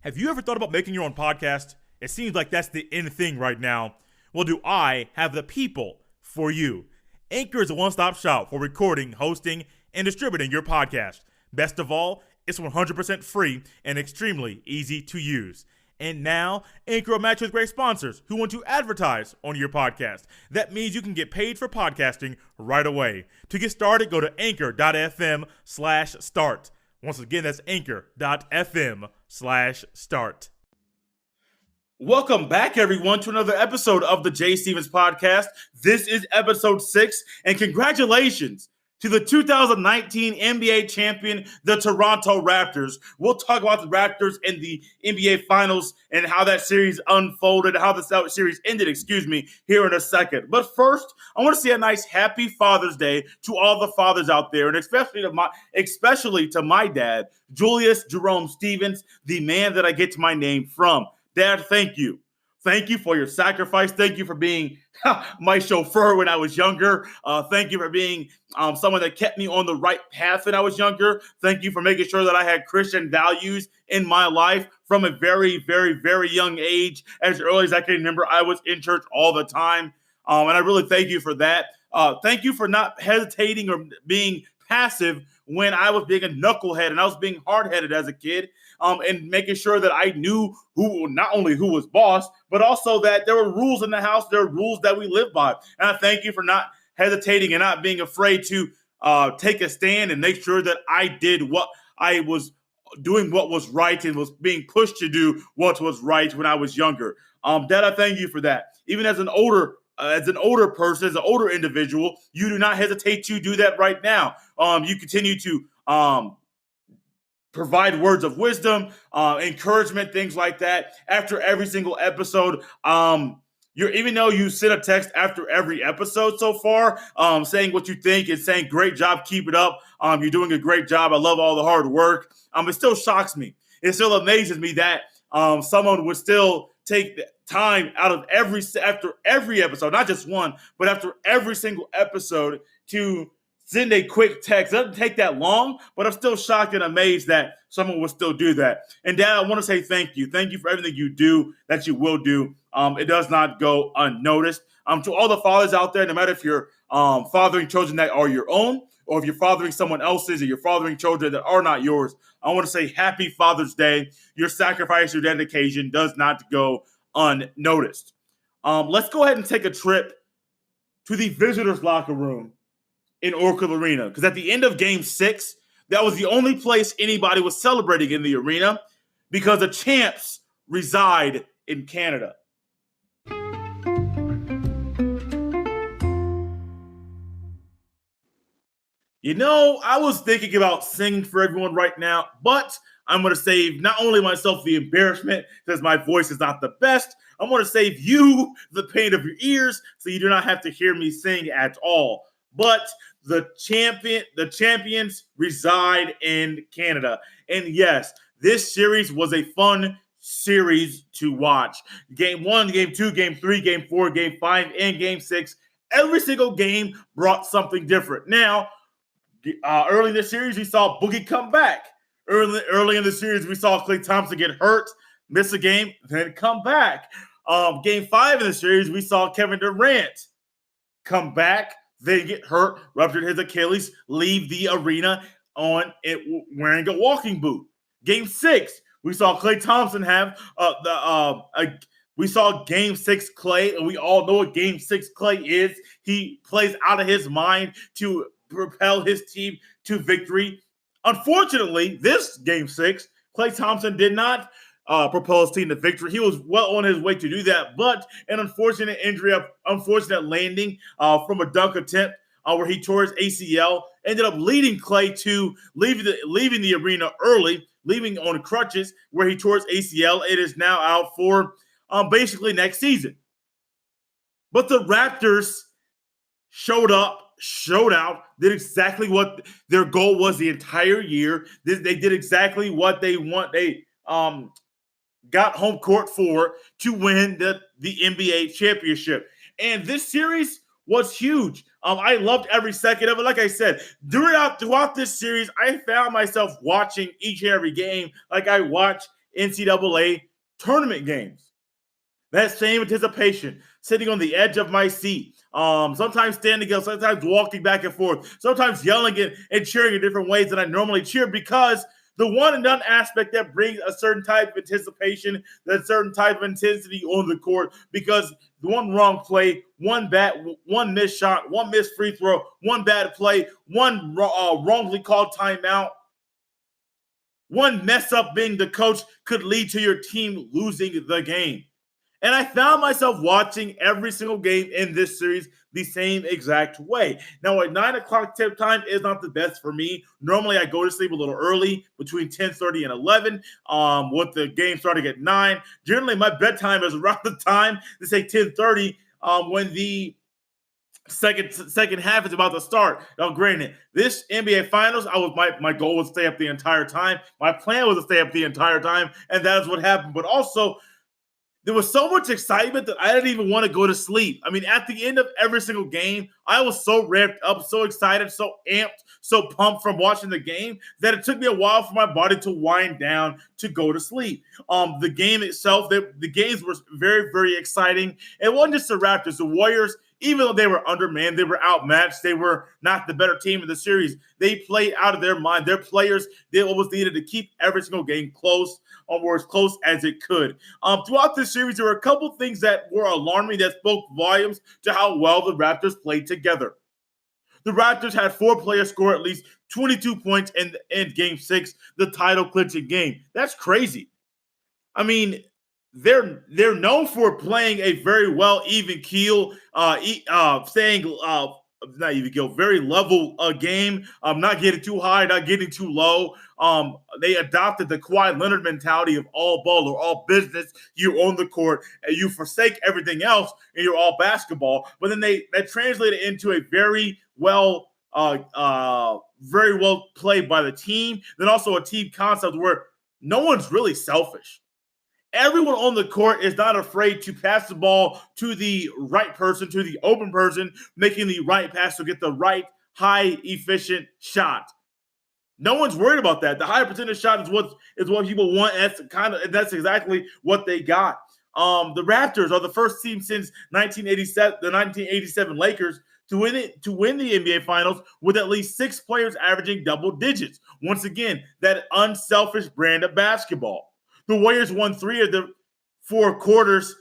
Have you ever thought about making your own podcast? It seems like that's the in thing right now. Well, do I have the people for you? Anchor is a one-stop shop for recording, hosting, and distributing your podcast. Best of all, it's 100% free and extremely easy to use. And now, Anchor will match with great sponsors who want to advertise on your podcast. That means you can get paid for podcasting right away. To get started, go to anchor.fm/start. Once again, that's anchor.fm/start. Welcome back, everyone, to another episode of the Jay Stevens Podcast. This is episode 6, and congratulations to the 2019 NBA champion, the Toronto Raptors. We'll talk about the Raptors and the NBA Finals and how that series unfolded, how the series ended, here in a second. But first, I want to say a nice happy Father's Day to all the fathers out there, and especially to my dad, Julius Jerome Stevens, the man that I get my name from. Dad, thank you. Thank you for your sacrifice. Thank you for being my chauffeur when I was younger. Thank you for being someone that kept me on the right path when I was younger. Thank you for making sure that I had Christian values in my life from a very, very, very young age. As early as I can remember, I was in church all the time. And I really thank you for that. Thank you for not hesitating or being passive when I was being a knucklehead and I was being hard-headed as a kid. And making sure that I knew not only who was boss, but also that there were rules in the house. There are rules that we live by. And I thank you for not hesitating and not being afraid to take a stand and make sure that I did what I was doing, what was right, and was being pushed to do what was right when I was younger. Dad, I thank you for that. Even as an older person, as an older individual, you do not hesitate to do that right now. You continue to provide words of wisdom, encouragement, things like that. After every single episode, even though you send a text after every episode so far, saying what you think and saying, great job, keep it up. You're doing a great job. I love all the hard work. It still shocks me. It still amazes me that someone would still take the time out of after every episode, not just one, but after every single episode to send a quick text. It doesn't take that long, but I'm still shocked and amazed that someone would still do that. And Dad, I want to say thank you. Thank you for everything you do, that you will do. It does not go unnoticed. To all the fathers out there, no matter if you're fathering children that are your own, or if you're fathering someone else's, or you're fathering children that are not yours, I want to say happy Father's Day. Your sacrifice, your dedication does not go unnoticed. Let's go ahead and take a trip to the visitors' locker room in Oracle Arena, because at the end of Game 6, that was the only place anybody was celebrating in the arena, because the champs reside in Canada. You know, I was thinking about singing for everyone right now, but I'm going to save not only myself the embarrassment because my voice is not the best, I'm going to save you the pain of your ears so you do not have to hear me sing at all. But the champions reside in Canada. And yes, this series was a fun series to watch. Game 1, Game 2, Game 3, Game 4, Game 5, and Game 6. Every single game brought something different. Now, early in the series, we saw Boogie come back. Early in the series, we saw Klay Thompson get hurt, miss a game, then come back. Game 5 in the series, we saw Kevin Durant come back, then get hurt, ruptured his Achilles, leave the arena wearing a walking boot. Game 6, we saw Klay Thompson have we saw Game 6 Klay, and we all know what Game 6 Klay is. He plays out of his mind to propel his team to victory. Unfortunately, this Game 6, Klay Thompson did not propel his team to victory. He was well on his way to do that, but an unfortunate injury, unfortunate landing from a dunk attempt where he tore his ACL, ended up leading Klay to leaving the arena early, leaving on crutches where he tore his ACL. It is now out for basically next season. But the Raptors showed out, did exactly what their goal was the entire year. They did exactly what they want. They got home court for to win the NBA championship. And this series was huge. I loved every second of it. Like I said, throughout this series, I found myself watching each and every game like I watch NCAA tournament games. That same anticipation, sitting on the edge of my seat, sometimes standing up, sometimes walking back and forth, sometimes yelling and cheering in different ways than I normally cheer, because the one and done aspect that brings a certain type of anticipation, that certain type of intensity on the court, because the one wrong play, one missed shot, one missed free throw, one bad play, one wrongly called timeout, one mess up being the coach could lead to your team losing the game. And I found myself watching every single game in this series the same exact way. Now, at 9 o'clock tip time is not the best for me. Normally, I go to sleep a little early, between 10:30 and 11, with the game starting at 9. Generally, my bedtime is around the time, to say 10:30, when the second half is about to start. Now, granted, this NBA Finals, my goal was to stay up the entire time. My plan was to stay up the entire time, and that is what happened. But also, there was so much excitement that I didn't even want to go to sleep. I mean, at the end of every single game, I was so ramped up, so excited, so amped, so pumped from watching the game that it took me a while for my body to wind down to go to sleep. The game itself, the games were very, very exciting. It wasn't just the Raptors. The Warriors, even though they were undermanned, they were outmatched, they were not the better team in the series. They played out of their mind. Their players did what was needed to keep every single game close, or as close as it could. Throughout this series, there were a couple things that were alarming, that spoke volumes to how well the Raptors played together. The Raptors had 4 players score at least 22 points in Game 6, the title-clinching game. That's crazy. I mean, they're known for playing a very well even keel, not even keel, very level game. Not getting too high, not getting too low. They adopted the Kawhi Leonard mentality of all ball or all business. You own the court and you forsake everything else, and you're all basketball. But then that translated into a very well played by the team. Then also a team concept where no one's really selfish. Everyone on the court is not afraid to pass the ball to the right person, to the open person, making the right pass to get the right high efficient shot. No one's worried about that. The high percentage shot is what people want, and that's exactly what they got. The Raptors are the first team since 1987, the 1987 Lakers, to win the NBA Finals with at least 6 players averaging double digits. Once again, that unselfish brand of basketball. The Warriors won 3 of the 4 quarters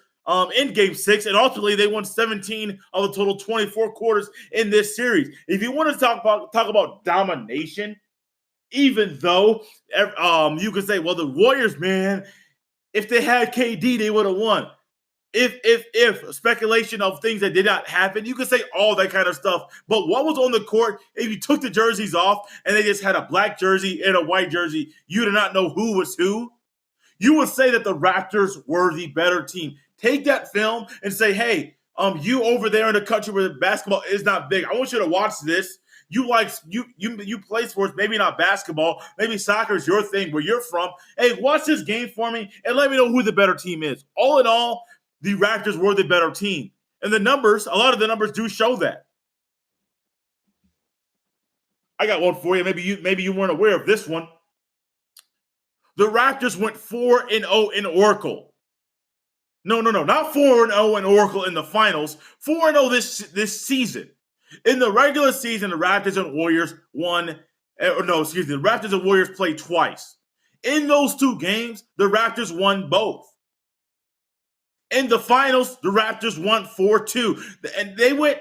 in Game 6, and ultimately they won 17 of the total 24 quarters in this series. If you want to talk about domination, even though you could say, well, the Warriors, man, if they had KD, they would have won. If speculation of things that did not happen, you could say all that kind of stuff. But what was on the court, if you took the jerseys off and they just had a black jersey and a white jersey, you did not know who was who. You would say that the Raptors were the better team. Take that film and say, hey, you over there in the country where basketball is not big, I want you to watch this. You play sports, maybe not basketball, maybe soccer is your thing where you're from. Hey, watch this game for me and let me know who the better team is. All in all, the Raptors were the better team. And a lot of the numbers do show that. I got one for you. Maybe you weren't aware of this one. The Raptors went 4-0 in Oracle. No, not 4-0 in Oracle in the finals. 4-0 this season. In the regular season, the Raptors and Warriors the Raptors and Warriors played twice. In those 2 games, the Raptors won both. In the finals, the Raptors won 4-2. And they went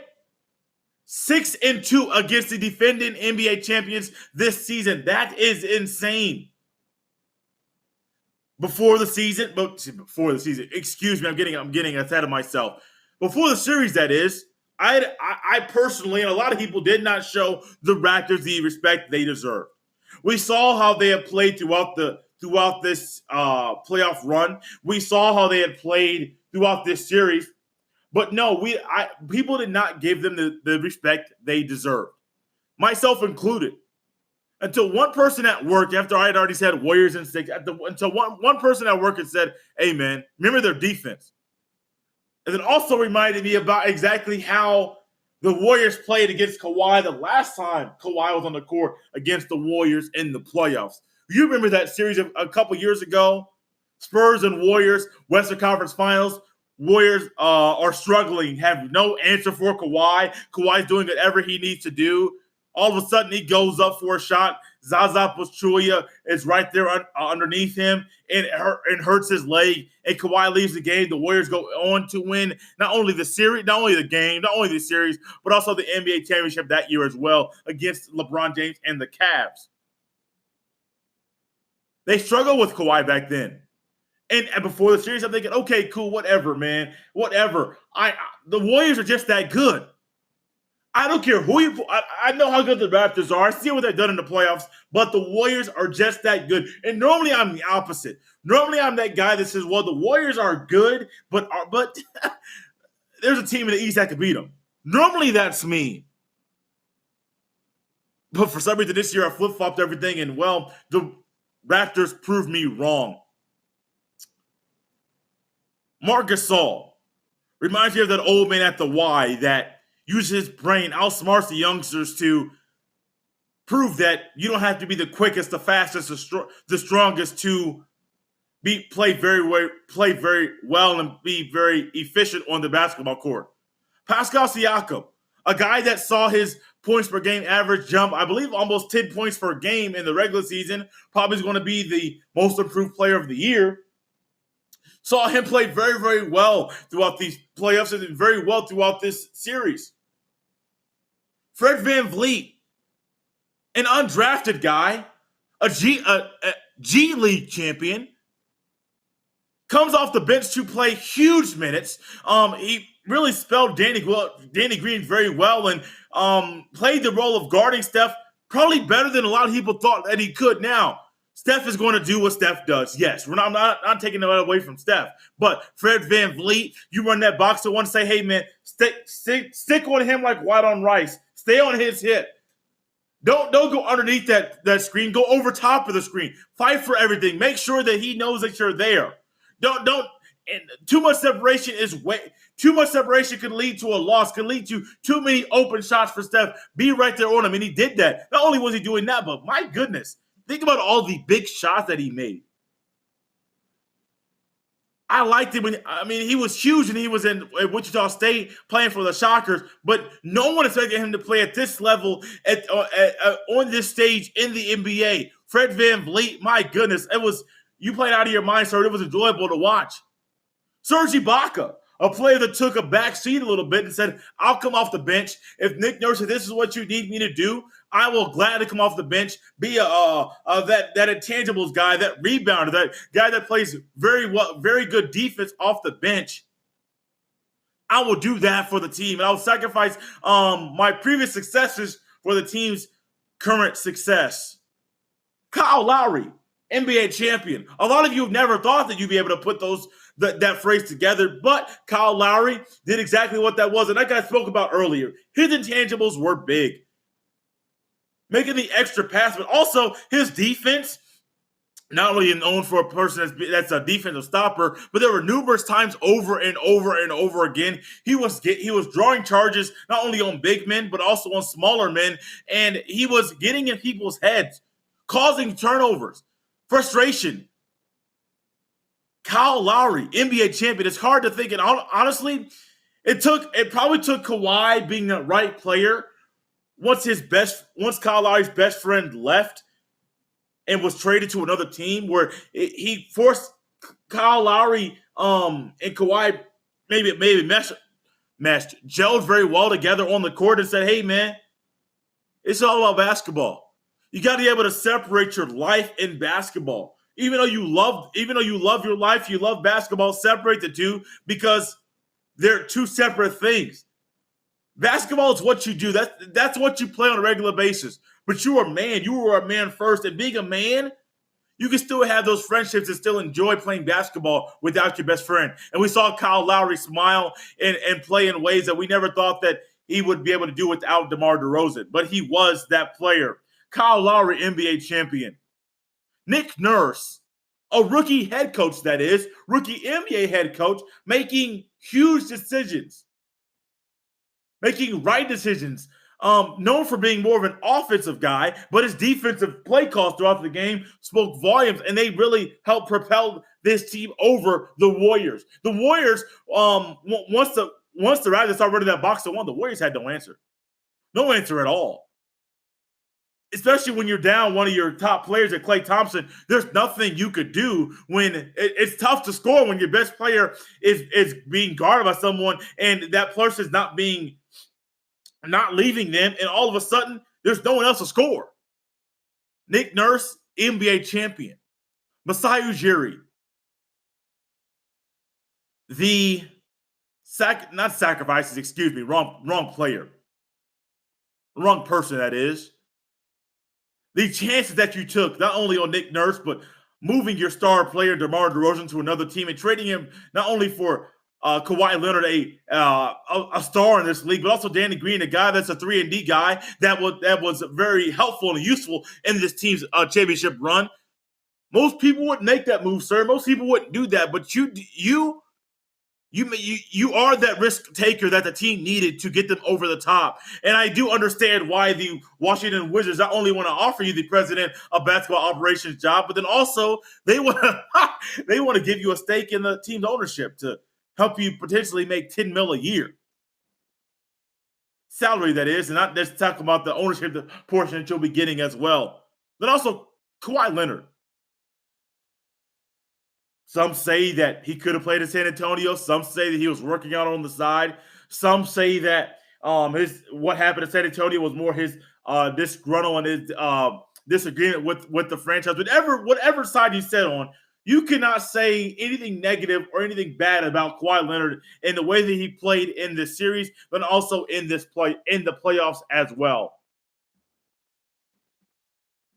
6-2 against the defending NBA champions this season. That is insane. Before the season, excuse me, I'm getting ahead of myself. Before the series, that is, I personally, and a lot of people did not show the Raptors the respect they deserve. We saw how they have played throughout this playoff run. We saw how they had played throughout this series. But no, people did not give them the respect they deserved, myself included. Until one person at work, after I had already said Warriors in 6, until one person at work had said, hey, man, remember their defense. And then also reminded me about exactly how the Warriors played against Kawhi the last time Kawhi was on the court against the Warriors in the playoffs. You remember that series a couple years ago Spurs and Warriors, Western Conference Finals. Warriors are struggling, have no answer for Kawhi. Kawhi's doing whatever he needs to do. All of a sudden, he goes up for a shot. Zaza Pachulia is right there underneath him and hurts his leg. And Kawhi leaves the game. The Warriors go on to win not only the series, not only the game, not only the series, but also the NBA championship that year as well against LeBron James and the Cavs. They struggled with Kawhi back then. And before the series, I'm thinking, okay, cool, whatever, man. Whatever. The Warriors are just that good. I don't care who you. I know how good the Raptors are. I see what they've done in the playoffs, but the Warriors are just that good. And normally I'm the opposite. Normally I'm that guy that says, well, the Warriors are good, but there's a team in the East that could beat them. Normally that's me. But for some reason this year I flip-flopped everything, and, well, the Raptors proved me wrong. Marc Gasol reminds me of that old man at the Y that uses his brain, outsmarts the youngsters to prove that you don't have to be the quickest, the fastest, the strongest to play very well and be very efficient on the basketball court. Pascal Siakam, a guy that saw his points per game average jump, I believe almost 10 points per game in the regular season, probably is going to be the most improved player of the year. Saw him play very, very well throughout these playoffs and very well throughout this series. Fred VanVleet, an undrafted guy, a G League champion, comes off the bench to play huge minutes. He really spelled Danny Green very well and played the role of guarding Steph probably better than a lot of people thought that he could. Now, Steph is going to do what Steph does. Yes, I'm not taking that away from Steph. But Fred VanVleet, you run that box to one, say, hey, man, stick on him like white on rice. Stay on his hip. Don't go underneath that screen. Go over top of the screen. Fight for everything. Make sure that he knows that you're there. Don't. And too much separation too much separation could lead to a loss. Could lead to too many open shots for Steph. Be right there on him, and he did that. Not only was he doing that, but my goodness, think about all the big shots that he made. I liked it he was huge and he was in Wichita State playing for the Shockers, but no one expected him to play at this level on this stage in the NBA. Fred VanVleet, my goodness, you played out of your mind, sir. It was enjoyable to watch. Serge Ibaka, a player that took a back seat a little bit and said, I'll come off the bench. If Nick Nurse said, this is what you need me to do, I will gladly come off the bench, be that intangibles guy, that rebounder, that guy that plays very good defense off the bench. I will do that for the team, and I will sacrifice my previous successes for the team's current success. Kyle Lowry, NBA champion. A lot of you have never thought that you'd be able to put that phrase together, but Kyle Lowry did exactly what that was, and like I spoke about earlier, his intangibles were big. Making the extra pass, but also his defense, not only known for a person that's a defensive stopper, but there were numerous times over and over and over again, he was drawing charges not only on big men, but also on smaller men, and he was getting in people's heads, causing turnovers, frustration. Kyle Lowry, NBA champion. It's hard to think, and honestly, it probably took Kawhi being the right player. Once Kyle Lowry's best friend left and was traded to another team, where he forced Kyle Lowry and Kawhi maybe meshed, gelled very well together on the court and said, hey, man, it's all about basketball. You got to be able to separate your life and basketball. Even though you love your life, you love basketball, separate the two because they're two separate things. Basketball is what you do. That's what you play on a regular basis. But you are a man. You were a man first. And being a man, you can still have those friendships and still enjoy playing basketball without your best friend. And we saw Kyle Lowry smile and play in ways that we never thought that he would be able to do without DeMar DeRozan. But he was that player. Kyle Lowry, NBA champion. Nick Nurse, a rookie head coach, rookie NBA head coach, making huge decisions. Making right decisions. known for being more of an offensive guy, but his defensive play calls throughout the game spoke volumes, and they really helped propel this team over the Warriors. The Warriors, once the Raptors started running that box to one, the Warriors had no answer. No answer at all. Especially when you're down one of your top players at Klay Thompson, there's nothing you could do when it's tough to score when your best player is being guarded by someone and that person is not leaving them, and all of a sudden there's no one else to score. Nick Nurse, NBA champion. Masai Ujiri, wrong player. Wrong person, that is. The chances that you took, not only on Nick Nurse, but moving your star player, DeMar DeRozan, to another team and trading him not only for Kawhi Leonard, a star in this league, but also Danny Green, a guy that's a 3-and-D guy that was very helpful and useful in this team's championship run. Most people wouldn't make that move, sir. Most people wouldn't do that, but you are that risk taker that the team needed to get them over the top. And I do understand why the Washington Wizards not only want to offer you the president of basketball operations job, but then also they want to give you a stake in the team's ownership to help you potentially make $10 million a year. Salary, that is, and not just talk about the ownership portion that you'll be getting as well. Then also Kawhi Leonard. Some say that he could have played in San Antonio. Some say that he was working out on the side. Some say that what happened in San Antonio was more his disgruntled and his disagreement with the franchise. Whatever side you sit on, you cannot say anything negative or anything bad about Kawhi Leonard in the way that he played in this series, but also in the playoffs as well.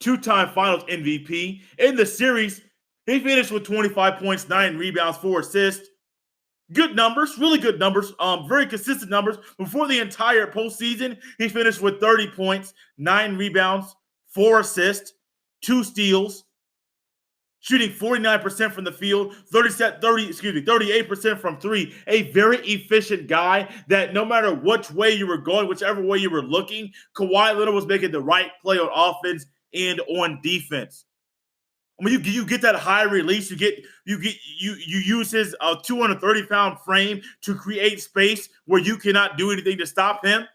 Two-time Finals MVP in the series. He finished with 25 points, 9 rebounds, 4 assists. Good numbers, really good numbers, very consistent numbers. Before the entire postseason, he finished with 30 points, 9 rebounds, 4 assists, 2 steals, shooting 49% from the field, 38% from 3. A very efficient guy that no matter which way you were going, whichever way you were looking, Kawhi Leonard was making the right play on offense and on defense. I mean, you get that high release. You use his 230-pound frame to create space where you cannot do anything to stop him.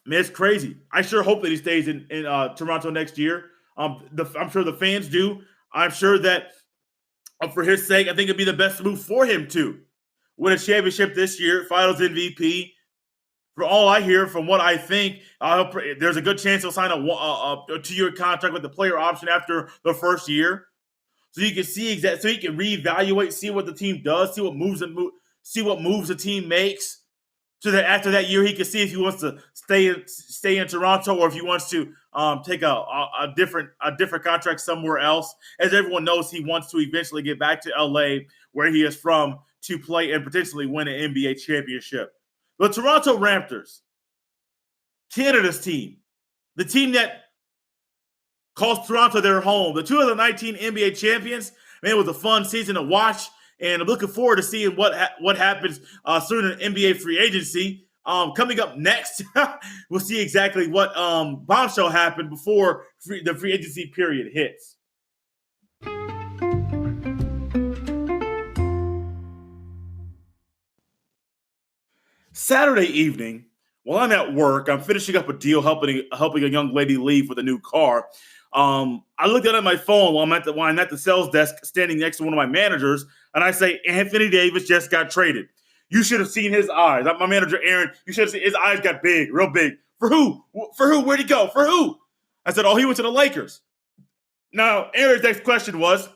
Man, it's crazy. I sure hope that he stays in Toronto next year. I'm sure the fans do. I'm sure that for his sake, I think it'd be the best move for him to win a championship this year, Finals MVP. For all I hear, from what I think, there's a good chance he'll sign a 2-year contract with the player option after the first year, so you can see so he can reevaluate, see what the team does, see what moves the team makes, so that after that year he can see if he wants to stay in Toronto or if he wants to take a different contract somewhere else. As everyone knows, he wants to eventually get back to LA, where he is from, to play and potentially win an NBA championship. The Toronto Raptors, Canada's team, the team that calls Toronto their home, the 2019 NBA champions. Man, it was a fun season to watch, and I'm looking forward to seeing what happens soon in NBA free agency. Coming up next, we'll see exactly what bombshell happened before the free agency period hits. Saturday evening, while I'm at work, I'm finishing up a deal helping a young lady leave with a new car. I looked at my phone while I'm at the sales desk standing next to one of my managers, and I say, Anthony Davis just got traded. You should have seen his eyes. My manager, Aaron, you should have seen his eyes got big, real big. For who? For who? Where'd he go? For who? I said, he went to the Lakers. Now, Aaron's next question was,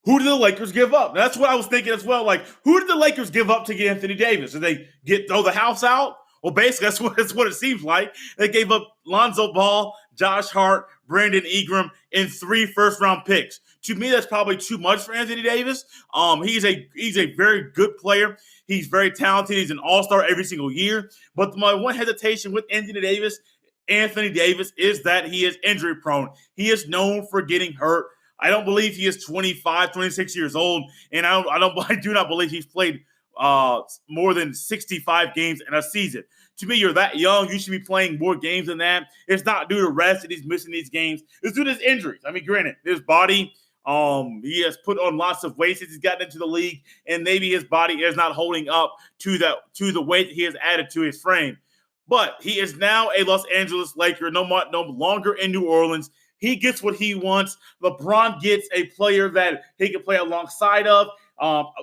who did the Lakers give up? That's what I was thinking as well. Like, who did the Lakers give up to get Anthony Davis? Did they throw the house out? Well, basically, that's what it seems like. They gave up Lonzo Ball, Josh Hart, Brandon Ingram, and 3 first-round picks. To me, that's probably too much for Anthony Davis. He's a very good player. He's very talented. He's an all-star every single year. But my one hesitation with Anthony Davis is that he is injury-prone. He is known for getting hurt. I don't believe he is 25, 26 years old, and I do not believe he's played more than 65 games in a season. To me, you're that young. You should be playing more games than that. It's not due to rest that he's missing these games. It's due to his injuries. I mean, granted, his body, he has put on lots of weight since he's gotten into the league, and maybe his body is not holding up to the weight that he has added to his frame. But he is now a Los Angeles Laker, no longer in New Orleans. He gets what he wants. LeBron gets a player that he can play alongside of.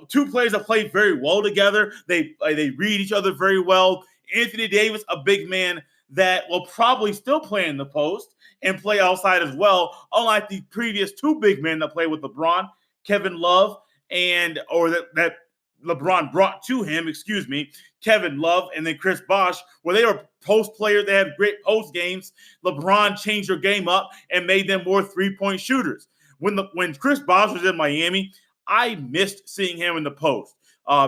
Two players that play very well together. They read each other very well. Anthony Davis, a big man that will probably still play in the post and play outside as well, unlike the previous two big men that played with LeBron, Kevin Love, that LeBron brought to him, Kevin Love and then Chris Bosh, where they were post players. They had great post games. LeBron changed their game up and made them more three-point shooters. When Chris Bosh was in Miami, I missed seeing him in the post.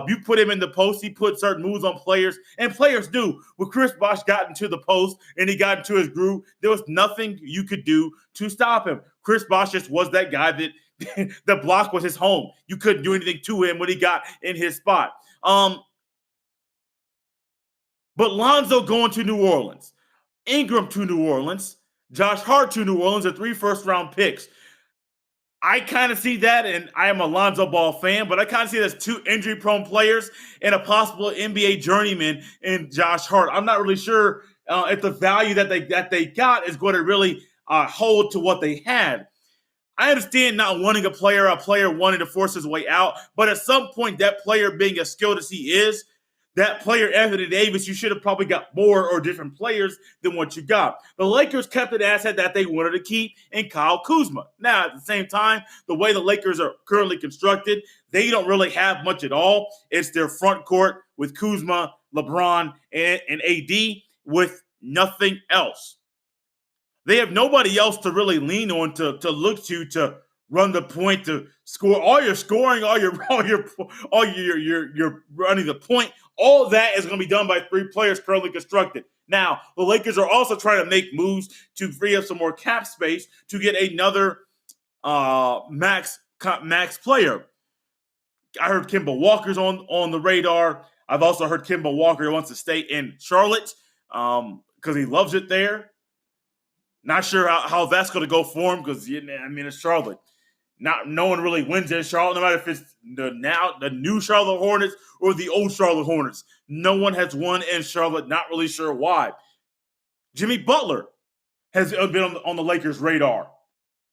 You put him in the post, he put certain moves on players, and players do. When Chris Bosh got into the post and he got into his groove, there was nothing you could do to stop him. Chris Bosh just was that guy that the block was his home. You couldn't do anything to him when he got in his spot. But Lonzo going to New Orleans, Ingram to New Orleans, Josh Hart to New Orleans, are 3 first-round picks. I kind of see that, and I am a Lonzo Ball fan, but I kind of see that as 2 injury-prone players and a possible NBA journeyman in Josh Hart. I'm not really sure if the value that they got is going to really hold to what they had. I understand not wanting a player wanting to force his way out, but at some point, that player being as skilled as he is, that player, Anthony Davis, you should have probably got more or different players than what you got. The Lakers kept an asset that they wanted to keep in Kyle Kuzma. Now, at the same time, the way the Lakers are currently constructed, they don't really have much at all. It's their front court with Kuzma, LeBron, and AD with nothing else. They have nobody else to really lean on to look to run the point, to score. All your scoring, all your running the point, all that is going to be done by 3 players currently constructed. Now, the Lakers are also trying to make moves to free up some more cap space to get another max player. I heard Kemba Walker's on the radar. I've also heard Kemba Walker wants to stay in Charlotte because he loves it there. Not sure how that's going to go for him because, it's Charlotte. No one really wins in Charlotte, no matter if it's the new Charlotte Hornets or the old Charlotte Hornets. No one has won in Charlotte, not really sure why. Jimmy Butler has been on the Lakers' radar.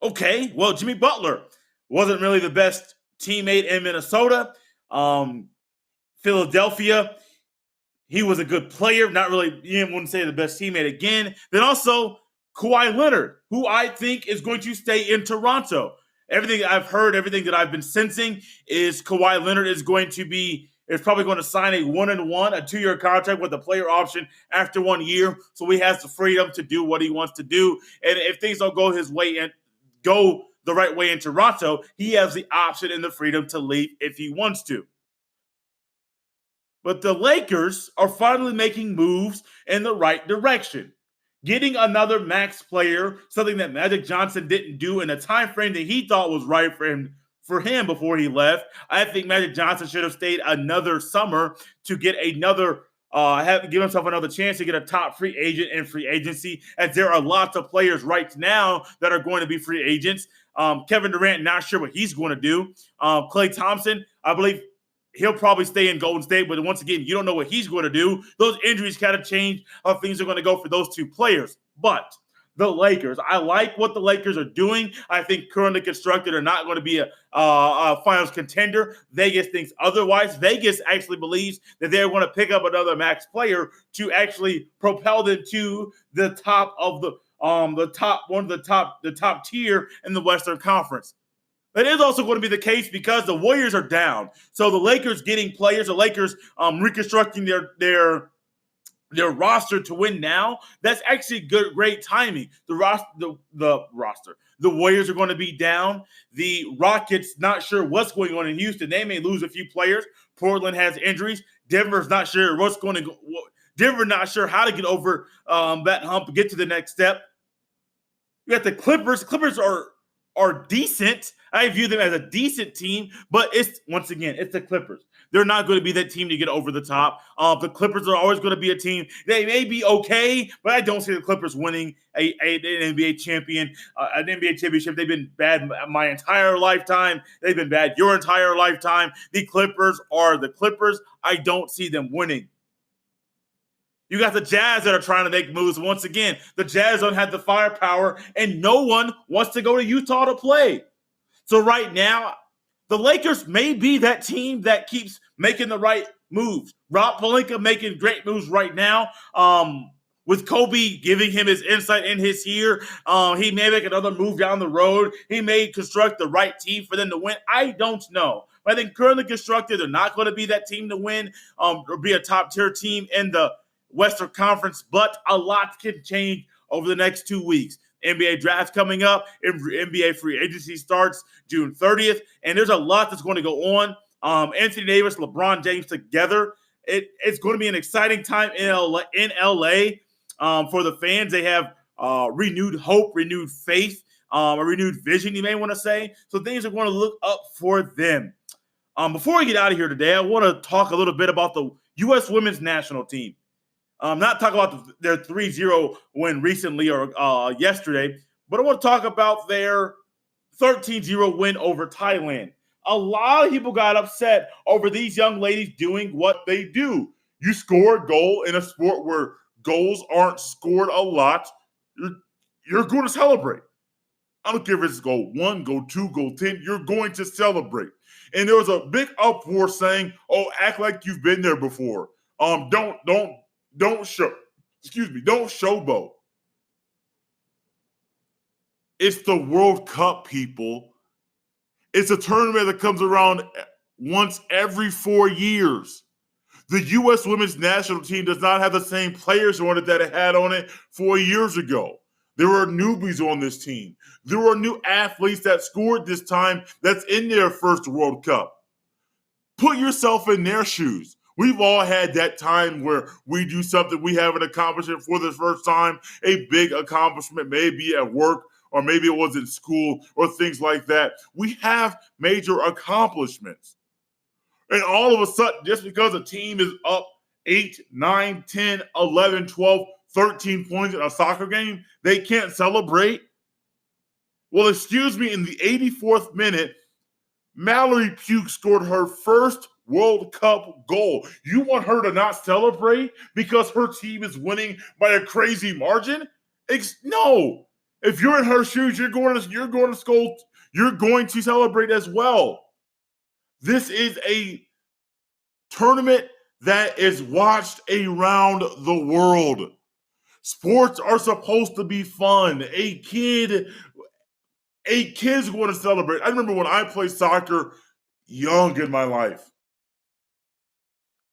Okay, well, Jimmy Butler wasn't really the best teammate in Minnesota. Philadelphia, he was a good player, not really, you wouldn't say the best teammate again. Then also Kawhi Leonard, who I think is going to stay in Toronto. Everything I've heard, everything that I've been sensing is Kawhi Leonard is probably going to sign a 1-and-1, a 2-year contract with a player option after 1 year. So he has the freedom to do what he wants to do. And if things don't go his way and go the right way in Toronto, he has the option and the freedom to leave if he wants to. But the Lakers are finally making moves in the right direction. Getting another max player, something that Magic Johnson didn't do in a time frame that he thought was right for him before he left. I think Magic Johnson should have stayed another summer to get give himself another chance to get a top free agent in free agency, as there are lots of players right now that are going to be free agents. Kevin Durant, not sure what he's going to do. Klay Thompson, I believe he'll probably stay in Golden State, but once again, you don't know what he's going to do. Those injuries kind of change how things are going to go for those 2 players. But the Lakers, I like what the Lakers are doing. I think currently constructed are not going to be a finals contender. Vegas thinks otherwise. Vegas actually believes that they're going to pick up another max player to actually propel them to the top of the top tier in the Western Conference. That is also going to be the case because the Warriors are down. So the Lakers getting players, the Lakers reconstructing their roster to win now, that's actually great timing. The Warriors are going to be down. The Rockets, not sure what's going on in Houston. They may lose a few players. Portland has injuries. Denver's not sure what's going to go. Denver not sure how to get over that hump, get to the next step. You got the Clippers. Clippers are are decent. I view them as a decent team, but it's once again, it's the Clippers. They're not going to be that team to get over the top. The Clippers are always going to be a team. They may be okay, but I don't see the Clippers winning an NBA an NBA championship. They've been bad my entire lifetime. They've been bad your entire lifetime. The Clippers are the Clippers. I don't see them winning. You got the Jazz that are trying to make moves. Once again, the Jazz don't have the firepower, and no one wants to go to Utah to play. So right now, the Lakers may be that team that keeps making the right moves. Rob Pelinka making great moves right now. With Kobe giving him his insight in his year, he may make another move down the road. He may construct the right team for them to win. I don't know. But I think currently constructed, they're not going to be that team to win or be a top tier team in the Western Conference, but a lot can change over the next 2 weeks. NBA draft coming up, NBA free agency starts June 30th, and there's a lot that's going to go on. Anthony Davis, LeBron James together. It's going to be an exciting time in LA for the fans. They have renewed hope, renewed faith, a renewed vision, you may want to say. So things are going to look up for them. Before we get out of here today, I want to talk a little bit about the U.S. women's national team. Not talk about their 3-0 win recently or yesterday, but I want to talk about their 13-0 win over Thailand. A lot of people got upset over these young ladies doing what they do. You score a goal in a sport where goals aren't scored a lot, you're going to celebrate. I don't care if it's goal 1, goal 2, goal 10, you're going to celebrate. And there was a big uproar saying, "Oh, act like you've been there before. Don't showboat." It's the World Cup, people. It's a tournament that comes around once every 4 years. The U.S. women's national team does not have the same players on it that it had on it 4 years ago. There were newbies on this team. There were new athletes that scored this time that's in their first World Cup. Put yourself in their shoes. We've all had that time where we do something, we have an accomplishment for the first time, a big accomplishment, maybe at work, or maybe it was in school, or things like that. We have major accomplishments. And all of a sudden, just because a team is up 8, 9, 10, 11, 12, 13 points in a soccer game, they can't celebrate? Well, excuse me, in the 84th minute, Mallory Pugh scored her first World Cup goal. You want her to not celebrate because her team is winning by a crazy margin? No. If you're in her shoes, you're going to celebrate as well. This is a tournament that is watched around the world. Sports are supposed to be fun. A kid's going to celebrate. I remember when I played soccer young in my life.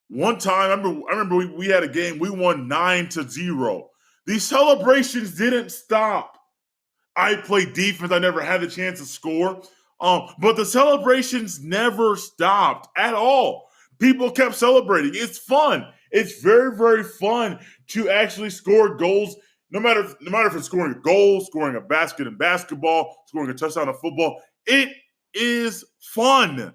One time, I remember we had a game, we won 9-0. These celebrations didn't stop. I played defense, I never had the chance to score. But the celebrations never stopped at all. People kept celebrating. It's fun. It's very, very fun to actually score goals. No matter if it's scoring a goal, scoring a basket in basketball, scoring a touchdown in football, it is fun.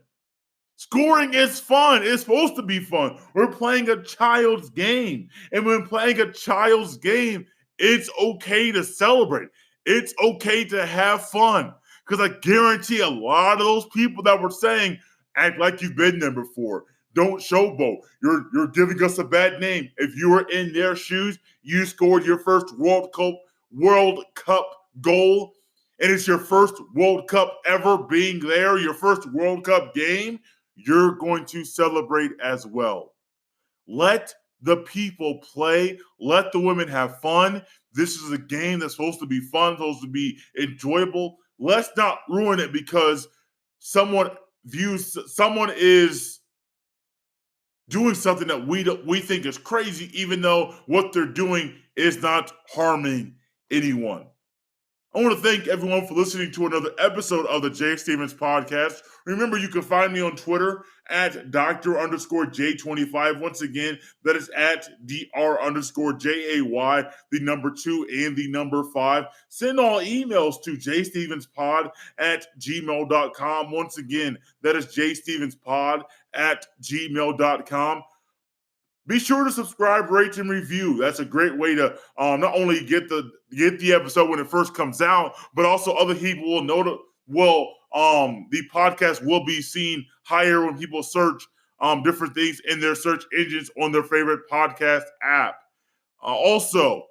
Scoring is fun. It's supposed to be fun. We're playing a child's game. And when playing a child's game, it's okay to celebrate. It's okay to have fun. Because I guarantee a lot of those people that were saying, act like you've been there before. Don't showboat. You're giving us a bad name. If you were in their shoes, you scored your first World Cup goal, and it's your first World Cup ever being there, your first World Cup game, you're going to celebrate as well. Let the people play. Let the women have fun. This is a game that's supposed to be fun, supposed to be enjoyable. Let's not ruin it because someone is doing something that we think is crazy, even though what they're doing is not harming anyone. I want to thank everyone for listening to another episode of the Jay Stevens podcast. Remember, you can find me on Twitter at Dr_J25. Once again, that is at Dr_JAY, the number 2 and the number 5. Send all emails to jstevenspod at gmail.com. Once again, that is jstevenspod at gmail.com. Be sure to subscribe, rate, and review. That's a great way to not only get the episode when it first comes out, but also other people will know the podcast will be seen higher when people search different things in their search engines on their favorite podcast app. Also,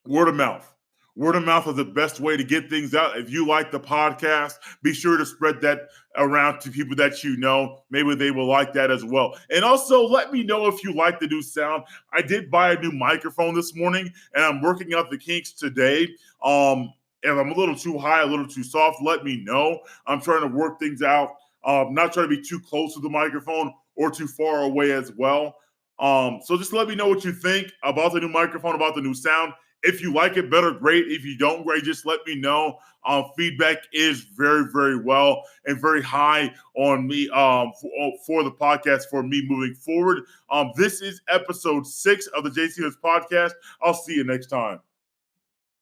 word of mouth. Word of mouth is the best way to get things out. If you like the podcast, be sure to spread that around to people that you know. Maybe they will like that as well. And also, let me know if you like the new sound. I did buy a new microphone this morning, and I'm working out the kinks today. If I'm a little too high, a little too soft, let me know. I'm trying to work things out. Not trying to be too close to the microphone or too far away as well. So just let me know what you think about the new microphone, about the new sound. If you like it, better, great. If you don't, great, just let me know. Feedback is very, very well and very high on me for the podcast for me moving forward. This is episode 6 of the Jay Stevens podcast. I'll see you next time.